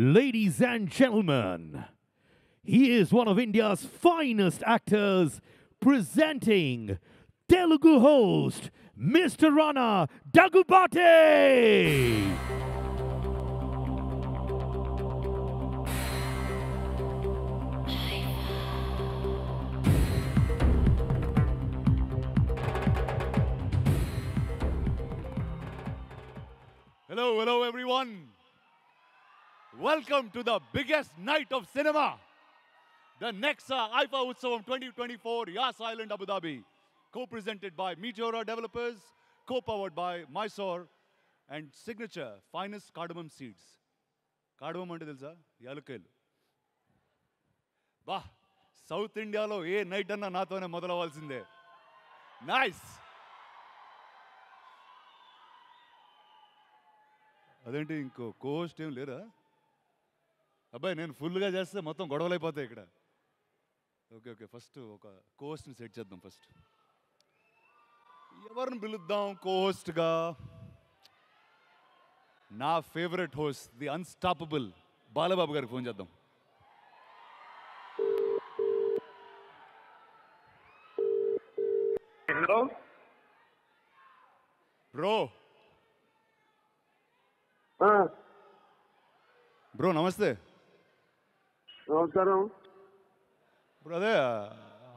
Ladies and gentlemen, he is one of India's finest actors, presenting Telugu host Mr. Rana Daggubati. Hello everyone. Welcome to the biggest night of cinema. The Nexa IFA Utsavam 2024, Yas Island, Abu Dhabi. Co-presented by Meteora Developers, co-powered by Mysore and Signature Finest Cardamom Seeds. Cardamom ante telusa? Yalukelu. Bah, South India lo A night అన్నా నాతోనే మొదలవ్వాల్సిందే. Nice. అదేంటి ఇంకో Coast ఏం లేరా? అబ్బాయి నేను ఫుల్గా చేస్తే మొత్తం గొడవలు అయిపోతాయి ఇక్కడ. ఓకే ఫస్ట్ ఒక కోస్ట్ని సెట్ చేద్దాం. ఫస్ట్ ఎవరిని పిలుద్దాం కోస్ట్గా? నా favourite host the unstoppable Balababu గారికి ఫోన్ చేద్దాం. హలో బ్రో నమస్తే. నమస్కారం. బ్రో అదే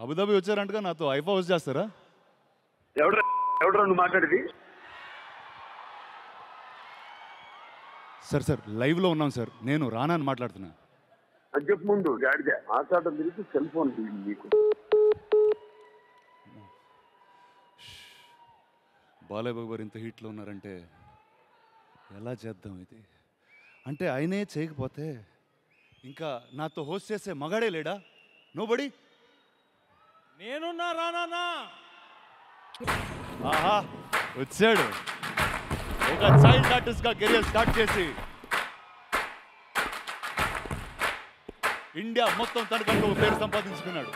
అబుదాబి వచ్చారంటగా, నాతో ఐఫా హోస్ట్ చేస్తారా? ఎవడరా నువ్వు మాట్లాడేది? సార్ లైవ్లో ఉన్నాం సార్. నేను రానా అని మాట్లాడుతున్నా. అది చెప్పు ముందు గాడిదే ఆచాటం తిరిగి సెల్ ఫోన్ నీకు. బాలయ్య గారు ఇంత హీట్లో ఉన్నారంటే ఎలా చేద్దాం ఇది? అంటే ఆయనే చేయకపోతే ఇంకా నాతో హోస్ట్ చేసే మగాడే లేడా? నోబడి. నేనున్నా రానా. ఆహా వచ్చాడు. ఒక చైల్డ్ ఆర్టిస్ట్గా కెరియర్ స్టార్ట్ చేసి ఇండియా మొత్తం తనకంటూ పేరు సంపాదించుకున్నాడు.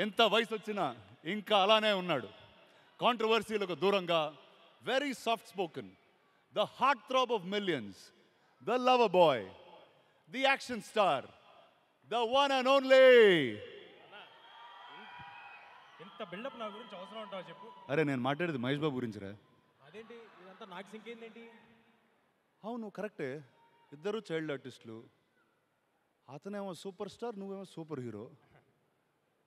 ఎంత వయసు వచ్చినా ఇంకా అలానే ఉన్నాడు. కాంట్రవర్సీలకు దూరంగా, very soft spoken, the heart throb of millions, the lover boy, the action star, the one and only. ఎంత బిల్డప్ నా గురించి అవసరం ఉంటావు చెప్పు. అరే నేను మాట్లాడేది మహేష్ బాబు గురించిరా. అదేంటి ఇదంతా నాకు సింకేందేంటి? అవును కరెక్టే, ఇద్దరు చైల్డ్ ఆర్టిస్టులు. అతనేమో సూపర్ స్టార్, నువ్వేమో సూపర్ హీరో.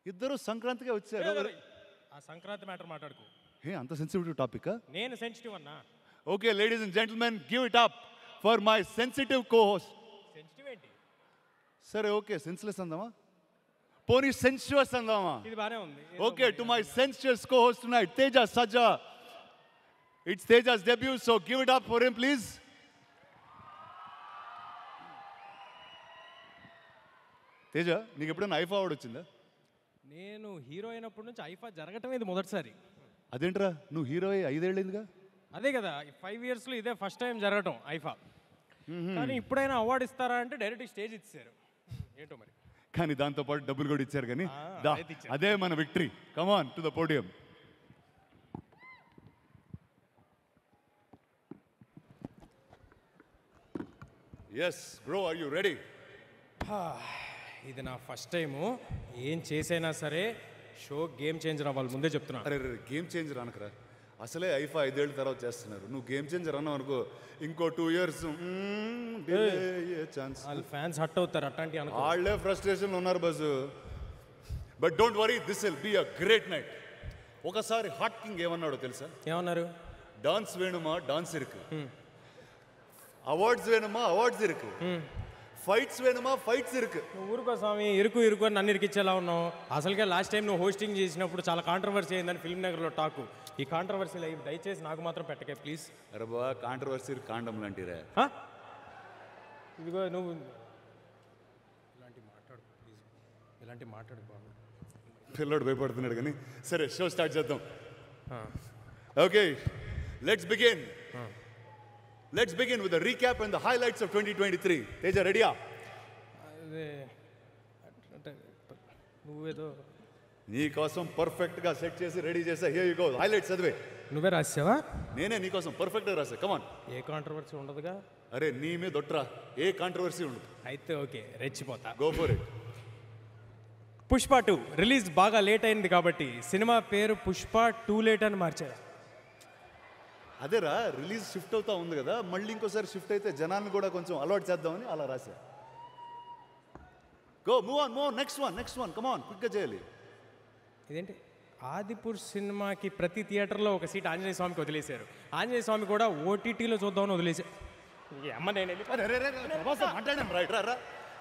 ఇద్దరు సంక్రాంతికే వచ్చారు. ఆ సంక్రాంతి మ్యాటర్ మాట్లాడుకో. హే అంత సెన్సిటివ్ టాపికా? నేను సెన్సిటివ్ అన్నా. Okay ladies and gentlemen, give it up for my sensitive cohost. Sensitive ఏంటి? సరే ఓకే, సెన్స్లెస్ అందామా? పోనీ సెన్షువస్ అందామా? ఇది బానే ఉంది. Okay, to my sensuous cohost tonight, Teja Sajja. It's Teja's debut, so give it up for him please. Teja, నీకు ఎప్పుడైనా ఐఫా అవార్డు వచ్చిందా? నేను హీరో అయినప్పటి నుంచి ఐఫా జరగటం ఇది మొదటిసారి. అదేంట్రా, నువ్వు హీరో అయ్యి 5 ఏళ్ళైందిగా? అదే కదా, 5 ఇయర్స్లో ఇదే ఫస్ట్ టైం జరగటం ఐఫా. కానీ ఇప్పుడైనా అవార్డు ఇస్తారా అంటే డైరెక్ట్ స్టేజ్ ఇచ్చారు. ఏంటో మరి. కానీ దాంతో పాటు డబ్బులు కూడా ఇచ్చారు. కానీ అయితే ఇచ్చారు. అదే మన victory. Come on to the podium. Yes bro, are you ready? ఇది నా ఫస్ట్ టైము. ఏం చేసైనా సరే షో గేమ్ చేంజర్ అవ్వాలి, ముందే చెప్తున్నా. అరే గేమ్ చేంజర్ అనకరా. అసలే ఐఫా 5 ఏళ్ళ తర్వాత చేస్తున్నారు. నువ్వు గేమ్ చేంజర్ అన్నావు అనుకో, ఇంకో 2 years ఛాన్స్. వాళ్ళ ఫ్యాన్స్ హట్ అవుతారు అట్లాంటి అనుకో. వాళ్ళే ఫ్రస్ట్రేషన్లో ఉన్నారు బస్సు. But don't worry, this will be a great night. ఒకసారి హాట్ కింగ్ ఏమన్నాడో తెలుసా? ఏమన్నారు? డాన్స్ వేణుమా డాన్స్ ఇருக்கு, అవార్డ్స్ వేణుమా అవార్డ్స్ ఇருக்கு, ఫైట్స్ వేణుమా ఫైట్స్ ఇருக்கு. నువ్వు ఊరుకో స్వామి, ఇరుకు అని నన్ను ఇరికిచ్చేలా ఉన్నావు. అసలుకే లాస్ట్ టైం నువ్వు హోస్టింగ్ చేసినప్పుడు చాలా కాంట్రవర్సీ అయిందని ఫిల్మ్ నగర్లో టాకు. ఈ కాంట్రవర్సీలు అయ్యి దయచేసి నాకు మాత్రం పెట్టకే ప్లీజ్. అరే బా, కాంట్రవర్సీ కాండం లాంటిరా. ఇదిగో నువ్వు ఇలాంటి మాట్లాడు ప్లీజ్, ఇలాంటి మాట్లాడు బాబు. పిల్లోడు భయపడుతున్నాడు కానీ సరే, షో స్టార్ట్ చేద్దాం. Okay, let's begin. Let's begin with the recap and the highlights of 2023. Teja, ready? అదే అంటే నువ్వేదో నీకోసం పర్ఫెక్ట్గా సెట్ చేసి రెడీ చేసా. Here you go. హైలైట్స్ చదివే. నువ్వే రాసావా? నేనే నీకోసం పర్ఫెక్ట్గా రాసా. కమాన్. ఏ కాంట్రవర్సీ ఉండదుగా. అరే నీ మీద దొట్రా, ఏ కాంట్రవర్సీ ఉండదు. అయితే ఓకే, రెచ్చిపోతా. Go for it. Pushpa 2 release బాగా లేట్ అయింది కాబట్టి సినిమా పేరు పుష్ప 2 లేట్ అని మార్చారు. అదేరా, రిలీజ్ షిఫ్ట్ అవుతా ఉంది కదా, మళ్ళీ ఇంకోసారి షిఫ్ట్ అయితే జనాన్ని కూడా కొంచెం అలవాటు చేద్దామని అలా రాశా. Go move on, next one come on, క్విక్గా చేయాలి. ఇదేంటి, ఆదిపూర్ సినిమాకి ప్రతి థియేటర్లో ఒక సీట్ ఆంజనేయ స్వామికి వదిలేశారు. ఆంజనేయ స్వామి కూడా ఓటీటీలో చూద్దామని వదిలేశారు. అమ్మ నేను మాట్లాడాను. రైట్ రా.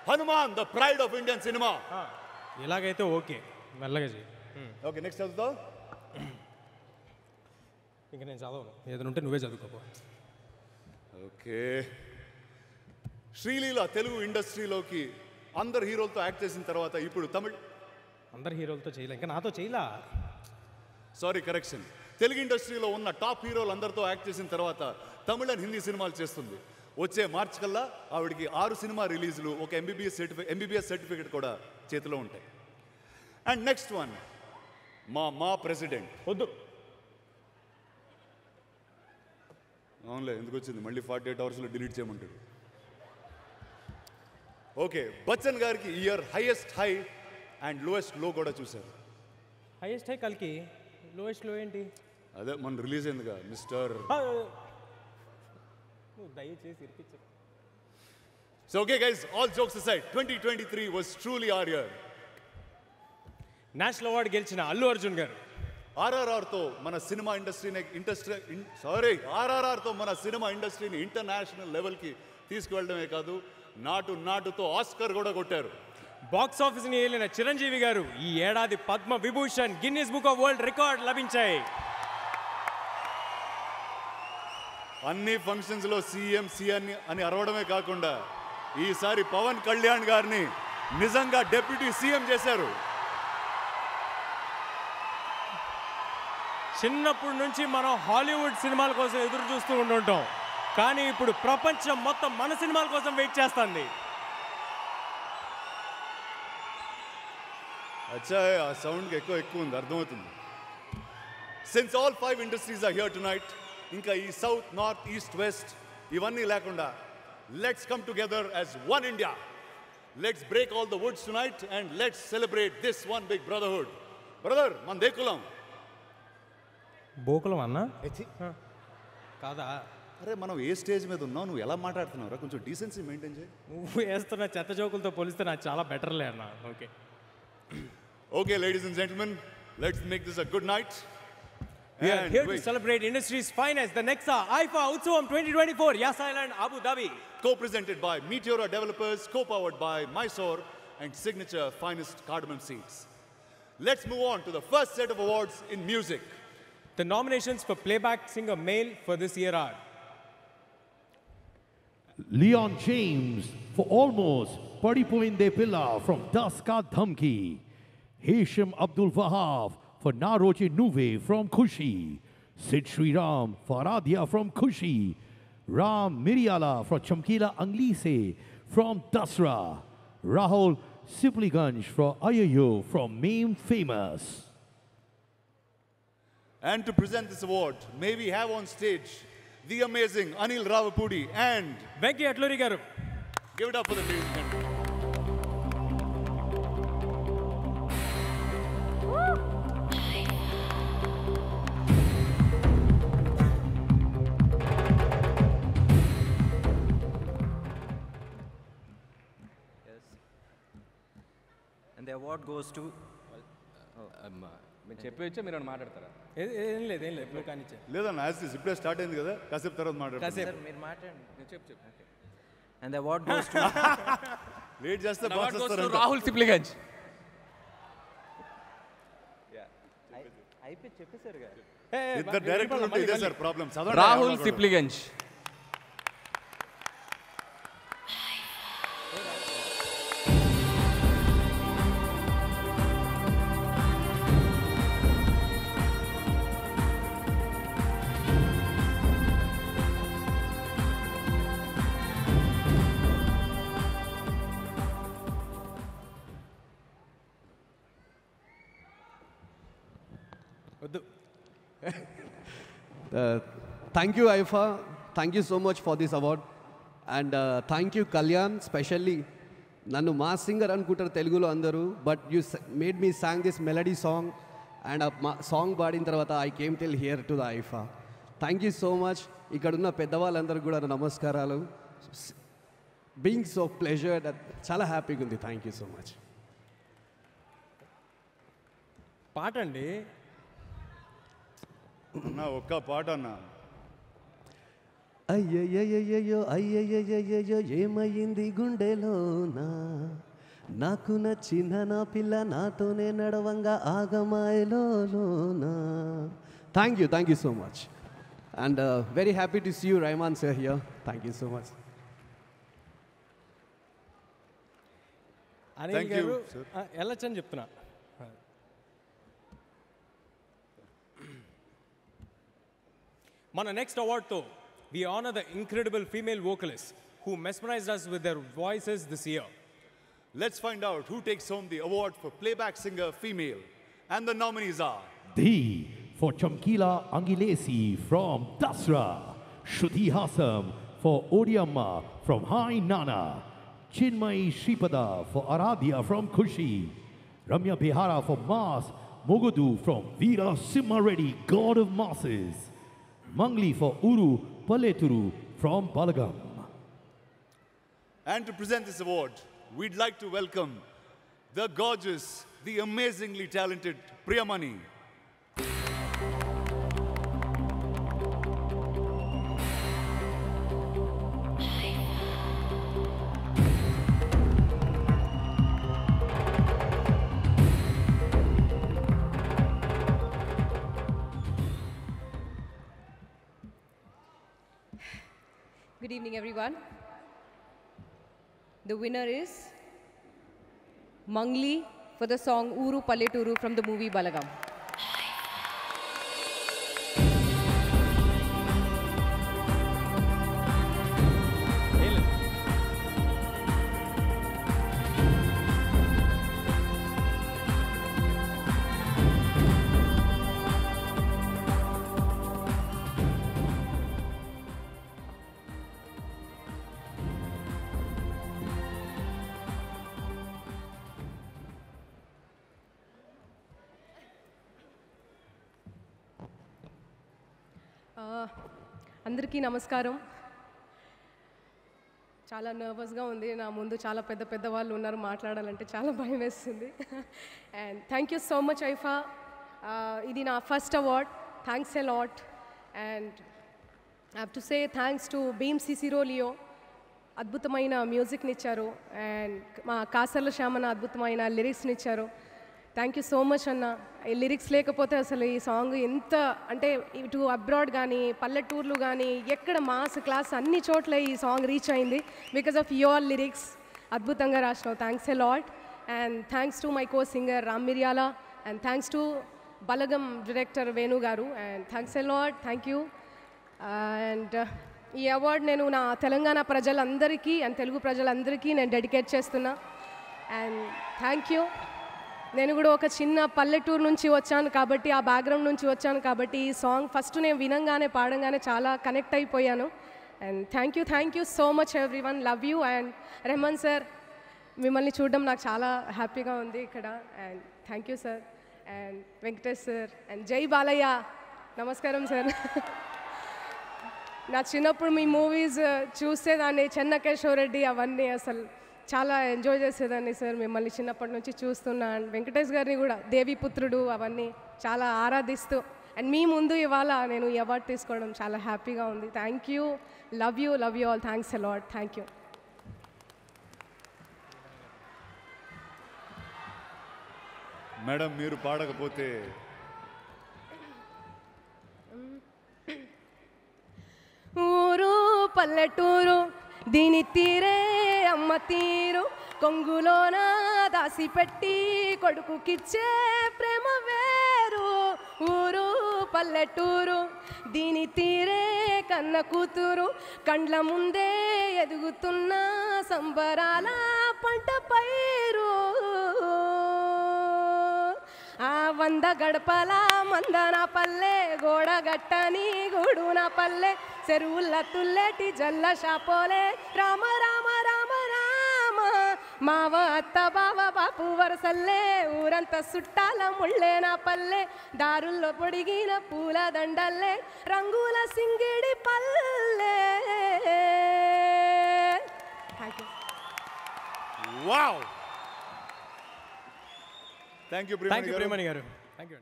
Hanuman the pride of Indian cinema. ఇలాగైతే ఓకే, మెల్లగా చేయి. ఓకే, నెక్స్ట్ చదువుతావు. ఇంకా నేను చదవను, ఏదైనా ఉంటే నువ్వే చదువుకోపో. ఓకే. శ్రీలీల తెలుగు ఇండస్ట్రీలోకి అందరు హీరోలతో యాక్ట్ చేసిన తర్వాత ఇప్పుడు తమిళ్ అందరు హీరోలతో చేయలే, ఇంకా నాతో చేయలా. Sorry, correction. తెలుగు ఇండస్ట్రీలో ఉన్న టాప్ హీరోలు అందరితో యాక్ట్ చేసిన తర్వాత తమిళ అండ్ హిందీ సినిమాలు చేస్తుంది. వచ్చే మార్చ్ కల్లా ఆవిడికి 6 సినిమా రిలీజులు, ఒక ఎంబీబీఎస్ సర్టిఫికేట్ కూడా చేతిలో ఉంటాయి. అండ్ నెక్స్ట్ వన్, మా ప్రెసిడెంట్. వద్దు, అవునులే, ఎందుకు వచ్చింది మళ్ళీ 48 అవర్స్లో డిలీట్ చేయమంటాడు. ఓకే, బచ్చన్ గారికి year highest high and lowest లో కూడా చూశారు. హైయెస్ట్ హై కల్కి, లోయెస్ట్ లో ఏంటి? అదే మన రిలీజ్ అయిందిగా మిస్టర్. నువ్వు దయచేసి ఇరిపించు. So okay guys, all jokes aside, 2023 was truly our year. National award గెలిచిన అల్లు అర్జున్ గారు ఆర్ఆర్ఆర్తో మన సినిమా ఇండస్ట్రీని ఇంటర్నేషనల్ లెవెల్కి తీసుకువెళ్ళడమే కాదు, నాటుతో ఆస్కర్ కూడా కొట్టారు. బాక్స్ ఆఫీస్ని ఏలిన చిరంజీవి గారు ఈ ఏడాది Padma Vibhushan, Guinness book of world record లభించాయి. అన్ని ఫంక్షన్స్లో సీఎం అని అరవడమే కాకుండా ఈసారి పవన్ కళ్యాణ్ గారిని నిజంగా డెప్యూటీ సీఎం చేశారు. చిన్నప్పటి నుంచి మనం హాలీవుడ్ సినిమాల కోసం ఎదురు చూస్తూ ఉంటుంటాం, కానీ ఇప్పుడు ప్రపంచం మొత్తం మన సినిమాల కోసం వెయిట్ చేస్తుంది. అచ్చా, ఆ సౌండ్కి ఎక్కువ ఉంది, అర్థమవుతుంది. Since all 5 industries are here tonight, ఇంకా ఈ సౌత్, నార్త్, ఈస్ట్, వెస్ట్ ఇవన్నీ లేకుండా let's come together as one India. Let's break all the woods tonight and let's celebrate this one big brotherhood. Brother, మన దేకులం బోకులం అన్నా కాదా? అరే మనం ఏ స్టేజ్ మీద ఉన్నావు, నువ్వు ఎలా మాట్లాడుతున్నావురా, కొంచెం డీసెన్సీ మెయింటైన్ చేయి. నువ్వు వేస్తున్న చెత్త జోకులతో పోలిస్తే నాకు చాలా బెటర్లే అన్న. Okay okay, ladies and gentlemen, let's make this a good night. We are here to celebrate industry's finest, the Nexa IFA Utsavam 2024, Yas Island, Abu Dhabi. Co-presented by Meteora Developers, co-powered by Mysore and Signature Finest Cardamom Seeds. Let's move on to the first set of awards in music. The nominations for Playback Singer Male for this year are Leon James for Almost, Padipoinde Pilla from Daska Dhamki, Hisham Abdul Wahab for Naroche Nuve from Kushi, Sid Sriram for Aradhya from Kushi, Ram Miriala for Chamkila Anglise from Dasra, Rahul Sipliganj for Ayayo from Meme Famous. And to present this award, may we have on stage the amazing Anil Ravapudi and Venki Atluri garu. Give it up for the ladies and gentlemen. And the award goes to మీరు చెప్పేచ్చా మీరు మాట్లాడతారా? ఏం లేదు నువ్వు కానిచ్చే. లేదన్న, as ఇప్పుడే start అయింది కదా, కాసేపు తర్వాత మాట్లాడతాను. Sir, మీరు మాట్లాడండి. చెప్పు. Okay. And the award goes to late చేస్తే బాక్స్ వస్తారంట. రాహుల్ సిప్లిగంజ్. అయిపోయి చెప్పేశారు కదా. ఇద్దరు డైరెక్టర్లు ఉంటే ఇదే సార్ ప్రాబ్లం. రాహుల్ సిప్లిగంజ్. వద్దు. Thank you, Aifa. Thank you so much for this award. And thank you, Kalyan, specially. నన్ను మా సింగర్ అనుకుంటారు తెలుగులో అందరూ, but you made me song this melody song and మా సాంగ్ పాడిన తర్వాత I came till here to the IIFA. Thank you so much. ఇక్కడున్న పెద్దవాళ్ళందరూ కూడా నమస్కారాలు. బీయింగ్ సో ప్లెజర్డ్, చాలా హ్యాపీగా ఉంది. Thank you so much. పాట అండి. అన్న ఒక్క పాట అన్న. అయ్యయ్యయ్యయ్యో అయ్యయ్యయ్యయ్యో ఏమయ్యింది గుండెలోనా, నాకు నచ్చిన నా పిల్ల నాతోనే నడవంగా ఆగమాయలోనా. Thank you so much. And very happy to see you రైమాన్ sir here. Thank you so much. Anil garu వెళ్ళొచ్చని చెప్తున్నా. మన నెక్స్ట్ అవార్డ్తో we honor the incredible female vocalists who mesmerized us with their voices this year. Let's find out who takes home the award for playback singer female. And the nominees are D for Chamkila Angilesi from Dasra, Shruti Hasam for Odiyamma from Hai Nana, Chinmay Shripada for Aradhya from Kushi, Ramya Bihara for Mas Mogudu from Veera Simha Reddy, God of Masses, Mangli for Uru Paleturu from Balagam. And to present this award, we'd like to welcome the gorgeous, the amazingly talented Priyamani. Good evening, everyone. The winner is Mangli for the song Uru Palleturu from the movie Balagam. అందరికీ నమస్కారం. చాలా నర్వస్గా ఉంది. నా ముందు చాలా పెద్ద పెద్ద వాళ్ళు ఉన్నారు, మాట్లాడాలంటే చాలా భయం వేస్తుంది. And thank you so much IIFA. ఇది నా first award. Thanks a lot. And I have to say thanks to Bheem Ceciroleo. అద్భుతమైన మ్యూజిక్ని ఇచ్చారు. అండ్ మా కాసర్ల శ్యామన అద్భుతమైన లిరిక్స్ని ఇచ్చారు. థ్యాంక్ యూ సో మచ్ అన్న. ఈ లిరిక్స్ లేకపోతే అసలు ఈ సాంగ్ ఎంత అంటే ఇటు అబ్రాడ్ కానీ పల్లెటూర్లు కానీ ఎక్కడ మాస్ క్లాస్ అన్ని చోట్ల ఈ సాంగ్ రీచ్ అయింది బికాస్ ఆఫ్ యువర్ లిరిక్స్. అద్భుతంగా రాసినావు. Thanks a lot. And thanks to my co singer Ram Miryala. And thanks to Balagam director Venu garu. And thanks a lot. Thank you. And ఈ అవార్డ్ నేను నా తెలంగాణ ప్రజలందరికీ అండ్ తెలుగు ప్రజలందరికీ నేను డెడికేట్ చేస్తున్నా. And thank you. నేను కూడా ఒక చిన్న పల్లెటూరు నుంచి వచ్చాను కాబట్టి, ఆ బ్యాక్గ్రౌండ్ నుంచి వచ్చాను కాబట్టి ఈ సాంగ్ ఫస్ట్ నేను వినంగానే పాడంగానే చాలా కనెక్ట్ అయిపోయాను. And thank you so much everyone. Love you. And Rahman sir, మిమ్మల్ని చూడడం నాకు చాలా హ్యాపీగా ఉంది ఇక్కడ. And thank you sir. And Venkatesh sir. And జై బాలయ్య. నమస్కారం సార్. నా చిన్నప్పుడు మీ మూవీస్ చూసేదాన్ని, చెన్నకేశవ రెడ్డి అవన్నీ అసలు చాలా ఎంజాయ్ చేసేదాన్ని సార్. మిమ్మల్ని చిన్నప్పటి నుంచి చూస్తున్నా. అండ్ వెంకటేష్ గారిని కూడా దేవిపుత్రుడు అవన్నీ చాలా ఆరాధిస్తూ అండ్ మీ ముందు ఇవాళ నేను ఈ అవార్డు తీసుకోవడం చాలా హ్యాపీగా ఉంది. Thank you. Love you all. Thanks a lot. Thank you. Madam, మీరు పాడకపోతే ఊరు పల్లెటూరు దీని తీరే అమ్మ తీరు, కొంగులోన దాసిపెట్టి కొడుకుకిచ్చే ప్రేమ వేరు. ఊరు పల్లెటూరు దీని తీరే కన్న కూతురు, కండ్ల ముందే ఎదుగుతున్న సంబరాల పంట పైరు. ఆ వంద గడపల మందన పల్లె గోడగట్టని గూడున పల్లె చెరువుల తుల్లెటి జల్ల షాపోలే రామ రామ రామ రామ మావ అత్త బావ బాపు వరసల్లే ఊరంతా సుట్టాల ముళ్ళేన పల్లె దారుల్లో పొడిగిన పూల దండల్లే రంగుల సింగిడి పల్లె. వావ్ థ్యాంక్ యూ ప్రేమణి గారు థ్యాంక్ యూ.